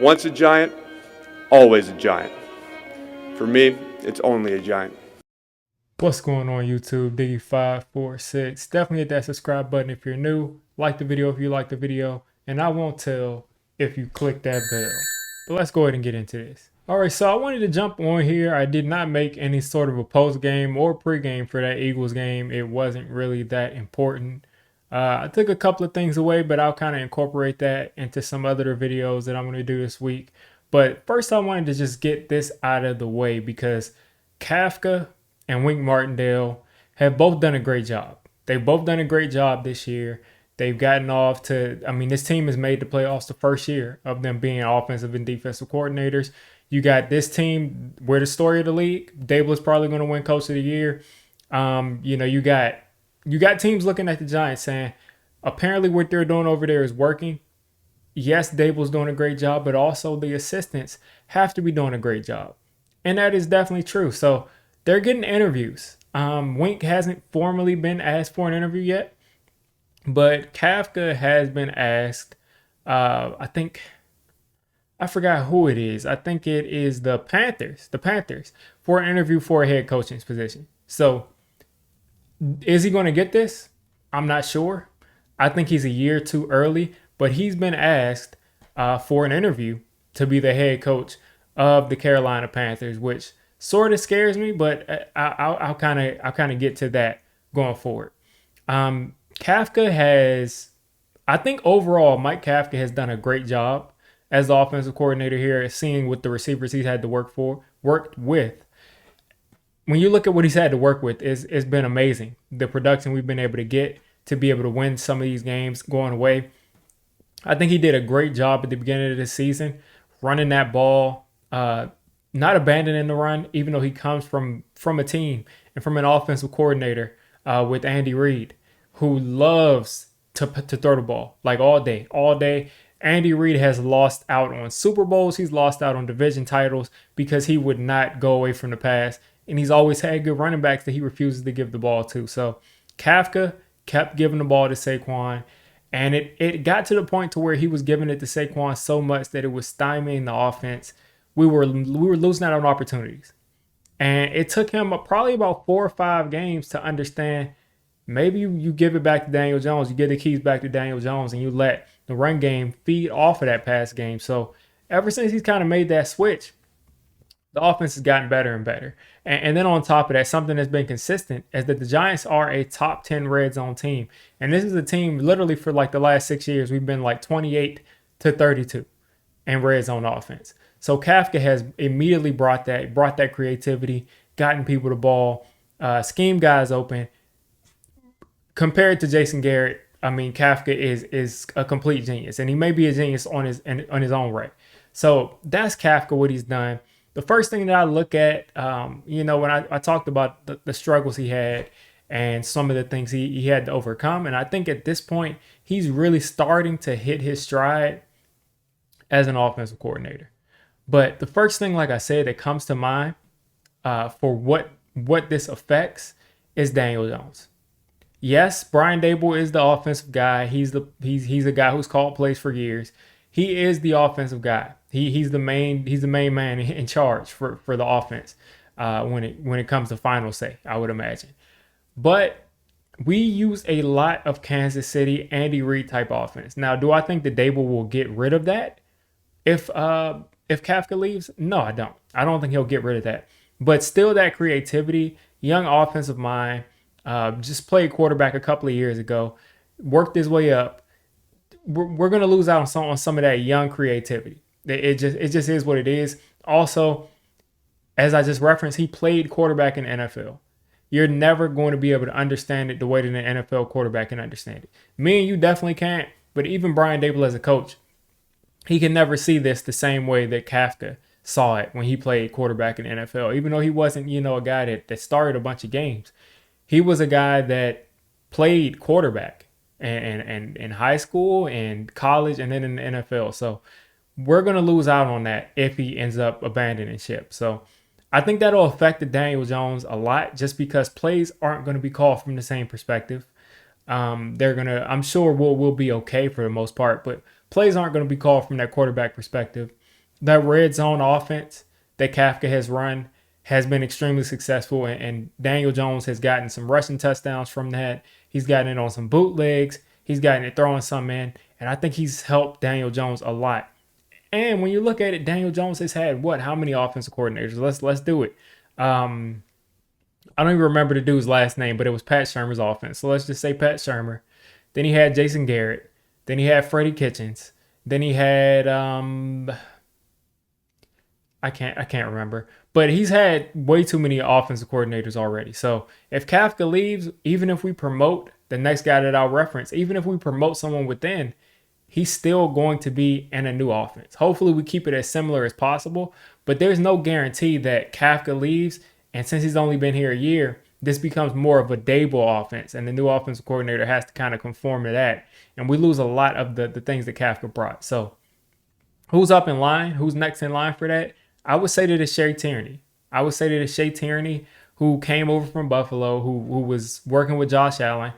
Once a giant, always a giant. For me, it's only a giant. What's going on YouTube? Diggy546. Definitely hit that subscribe button if you're new. Like the video if you like the video. And I won't tell if you click that bell. But let's go ahead and get into this. Alright, so I wanted to jump on here. I did not make any sort of a post game or pre-game for that Eagles game. It wasn't really that important. I took a couple of things away, but I'll kind of incorporate that into some other videos that I'm going to do this week. But first I wanted to just get this out of the way because Kafka and Wink Martindale have both done a great job. They've both done a great job this year. They've gotten off to, this team has made the playoffs the first year of them being offensive and defensive coordinators. You got this team, we're the story of the league. Daboll is probably going to win Coach of the Year. You got teams looking at the Giants saying, apparently what they're doing over there is working. Yes, Daboll's doing a great job, but also the assistants have to be doing a great job. And that is definitely true. So they're getting interviews. Wink hasn't formally been asked for an interview yet, but Kafka has been asked. I forgot who it is. I think it is the Panthers. The Panthers for an interview for a head coaching position. So is he going to get this? I'm not sure. I think he's a year too early, but he's been asked for an interview to be the head coach of the Carolina Panthers, which sort of scares me, but I'll kind of get to that going forward. Kafka has, I think overall, Mike Kafka has done a great job as the offensive coordinator here, seeing what the receivers he's had to worked with. When you look at what he's had to work with, it's been amazing. The production we've been able to get to be able to win some of these games going away. I think he did a great job at the beginning of the season, running that ball, not abandoning the run, even though he comes from a team and from an offensive coordinator with Andy Reid, who loves to throw the ball like all day. Andy Reid has lost out on Super Bowls. He's lost out on division titles because he would not go away from the pass. And he's always had good running backs that he refuses to give the ball to. So Kafka kept giving the ball to Saquon. And it got to the point to where he was giving it to Saquon so much that it was stymieing the offense. We were losing out on opportunities. And it took him probably about 4 or 5 games to understand maybe you give it back to Daniel Jones. You give the keys back to Daniel Jones and you let the run game feed off of that pass game. So ever since he's kind of made that switch, the offense has gotten better and better. And then on top of that, something that's been consistent is that the Giants are a top 10 red zone team. And this is a team literally for like the last 6 years, we've been like 28 to 32 in red zone offense. So Kafka has immediately brought that creativity, gotten people the ball, scheme guys open. Compared to Jason Garrett, Kafka is a complete genius, and he may be a genius on his own right. So that's Kafka, what he's done. The first thing that I look at, when I talked about the struggles he had and some of the things he had to overcome, and I think at this point he's really starting to hit his stride as an offensive coordinator. But the first thing, like I said, that comes to mind for what this affects is Daniel Jones. Yes, Brian Daboll is the offensive guy. He's a guy who's called plays for years. He is the offensive guy. He's the main man in charge for the offense when it comes to final say, I would imagine. But we use a lot of Kansas City Andy Reid type offense. Now, do I think that Daboll will get rid of that if Kafka leaves? No, I don't. I don't think he'll get rid of that. But still, that creativity, young offensive mind. Just played quarterback a couple of years ago, worked his way up. We're going to lose out on some of that young creativity. It just is what it is. Also, as I just referenced, he played quarterback in the NFL. You're never going to be able to understand it the way that an NFL quarterback can understand it. Me and you definitely can't, but even Brian Daboll as a coach, he can never see this the same way that Kafka saw it when he played quarterback in the NFL. Even though he wasn't, a guy that started a bunch of games. He was a guy that played quarterback and in high school and college and then in the NFL. So we're going to lose out on that if he ends up abandoning ship. So I think that'll affect the Daniel Jones a lot just because plays aren't going to be called from the same perspective. I'm sure we'll be okay for the most part, but plays aren't going to be called from that quarterback perspective. that red zone offense that Kafka has run has been extremely successful, and Daniel Jones has gotten some rushing touchdowns from that. He's gotten it on some bootlegs. He's gotten it throwing some in, and I think he's helped Daniel Jones a lot. And when you look at it, Daniel Jones has had what? How many offensive coordinators? Let's do it. I don't even remember the dude's last name, but it was Pat Shermer's offense. So let's just say Pat Shermer. Then he had Jason Garrett. Then he had Freddie Kitchens. Then he had I can't remember. But he's had way too many offensive coordinators already. So if Kafka leaves, even if we promote the next guy that I'll reference, even if we promote someone within, he's still going to be in a new offense. Hopefully we keep it as similar as possible, but there's no guarantee that Kafka leaves, and since he's only been here a year, this becomes more of a Daboll offense, and the new offensive coordinator has to kind of conform to that, and we lose a lot of the things that Kafka brought. So who's up in line? Who's next in line for that? I would say that it's Shea Tierney. Who came over from Buffalo, who was working with Josh Allen.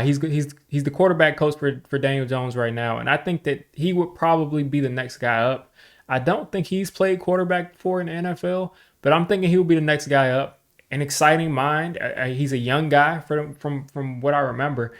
He's the quarterback coach for Daniel Jones right now, and I think that he would probably be the next guy up. I don't think he's played quarterback before in the NFL, but I'm thinking he'll be the next guy up. An exciting mind. He's a young guy from what I remember,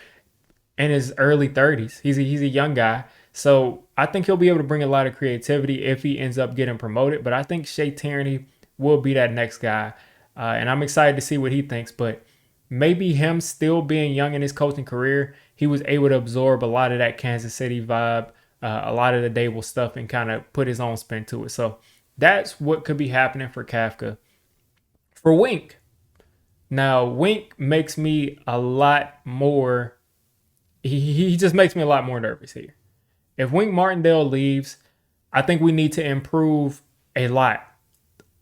in his early 30s. He's a young guy, so I think he'll be able to bring a lot of creativity if he ends up getting promoted. But I think Shea Tierney will be that next guy, and I'm excited to see what he thinks. But maybe him still being young in his coaching career, he was able to absorb a lot of that Kansas City vibe, a lot of the Daboll stuff, and kind of put his own spin to it. So that's what could be happening for Kafka. For Wink, now Wink makes me a lot more. He just makes me a lot more nervous here. If Wink Martindale leaves, I think we need to improve a lot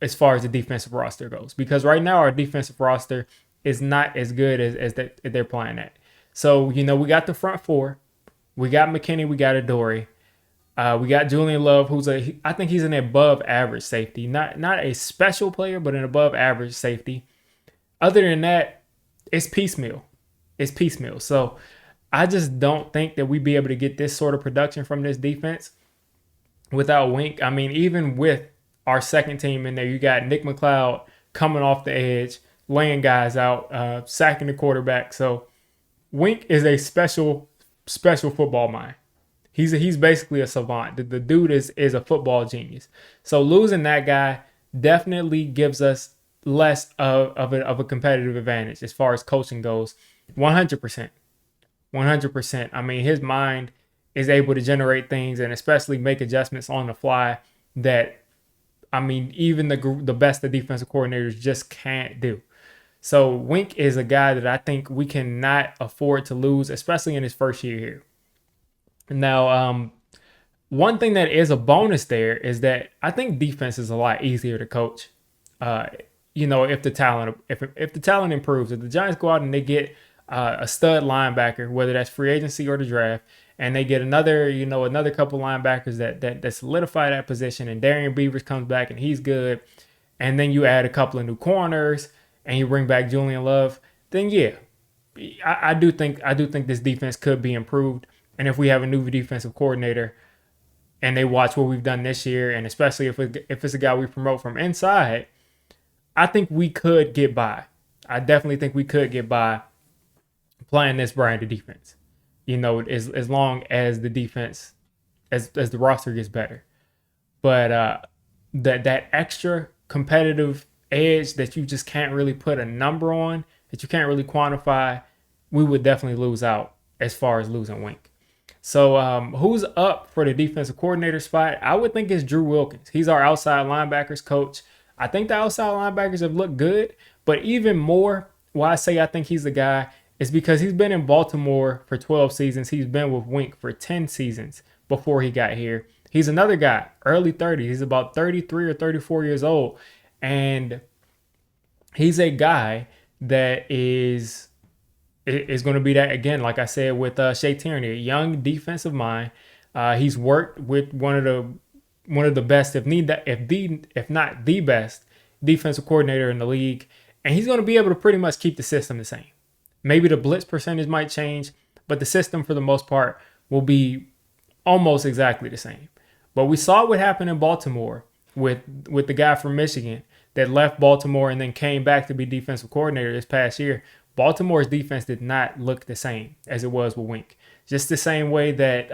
as far as the defensive roster goes, because right now our defensive roster is not as good as they're playing at. So, we got the front four. We got McKinney. We got Adoree. We got Julian Love, I think he's an above average safety. Not a special player, but an above average safety. Other than that, it's piecemeal. So I just don't think that we'd be able to get this sort of production from this defense without Wink. I mean, even with our second team in there, you got Nick McLeod coming off the edge, laying guys out, sacking the quarterback. So Wink is a special football mind. He's basically a savant. The dude is a football genius. So losing that guy definitely gives us less of a competitive advantage as far as coaching goes. 100%. I mean, his mind is able to generate things and especially make adjustments on the fly that, I mean, even the best of defensive coordinators just can't do. So Wink is a guy that I think we cannot afford to lose, especially in his first year here. Now, one thing that is a bonus there is that I think defense is a lot easier to coach. If the talent improves, if the Giants go out and they get a stud linebacker, whether that's free agency or the draft, and they get another couple linebackers that solidify that position, and Darian Beavers comes back and he's good, and then you add a couple of new corners and you bring back Julian Love, then yeah, I do think this defense could be improved. And if we have a new defensive coordinator and they watch what we've done this year, and especially if it's a guy we promote from inside, I think we could get by. I definitely think we could get by playing this brand of defense. As long as the defense, as the roster gets better. But that extra competitive edge that you just can't really put a number on, that you can't really quantify, we would definitely lose out as far as losing Wink. So who's up for the defensive coordinator spot? I would think it's Drew Wilkins. He's our outside linebackers coach. I think the outside linebackers have looked good, but even more, why I say I think he's the guy is because he's been in Baltimore for 12 seasons. He's been with Wink for 10 seasons before he got here. He's another guy, early 30s. He's about 33 or 34 years old. And he's a guy that is going to be that, again, like I said, with Shea Tierney, a young defensive mind. He's worked with one of the best, if not the best defensive coordinator in the league. And he's going to be able to pretty much keep the system the same. Maybe the blitz percentage might change, but the system for the most part will be almost exactly the same. But we saw what happened in Baltimore with the guy from Michigan that left Baltimore and then came back to be defensive coordinator this past year. Baltimore's defense did not look the same as it was with Wink. Just the same way that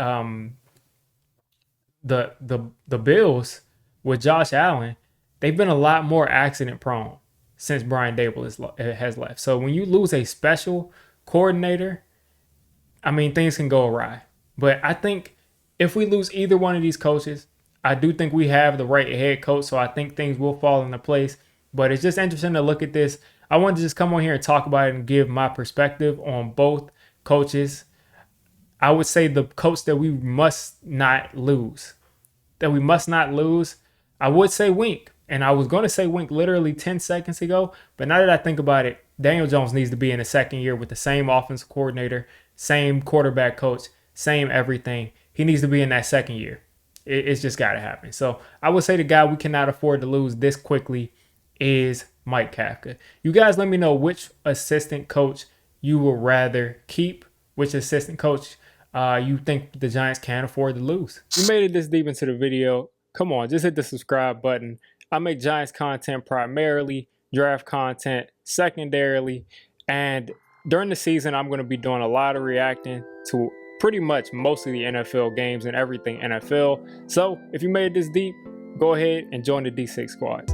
the Bills with Josh Allen, they've been a lot more accident prone since Brian Daboll has left. So when you lose a special coordinator, I mean, things can go awry. But I think if we lose either one of these coaches, I do think we have the right head coach. So I think things will fall into place. But it's just interesting to look at this. I wanted to just come on here and talk about it and give my perspective on both coaches. I would say the coach that we must not lose, I would say Wink. And I was going to say Wink literally 10 seconds ago. But now that I think about it, Daniel Jones needs to be in the second year with the same offensive coordinator, same quarterback coach, same everything. He needs to be in that second year. It's just got to happen. So I would say the guy we cannot afford to lose this quickly is Mike Kafka. You guys let me know which assistant coach you would rather keep, which assistant coach you think the Giants can't afford to lose. You made it this deep into the video. Come on, just hit the subscribe button. I make Giants content primarily, draft content secondarily, and during the season, I'm going to be doing a lot of reacting to pretty much most of the NFL games and everything NFL. So if you made it this deep, go ahead and join the D6 squad.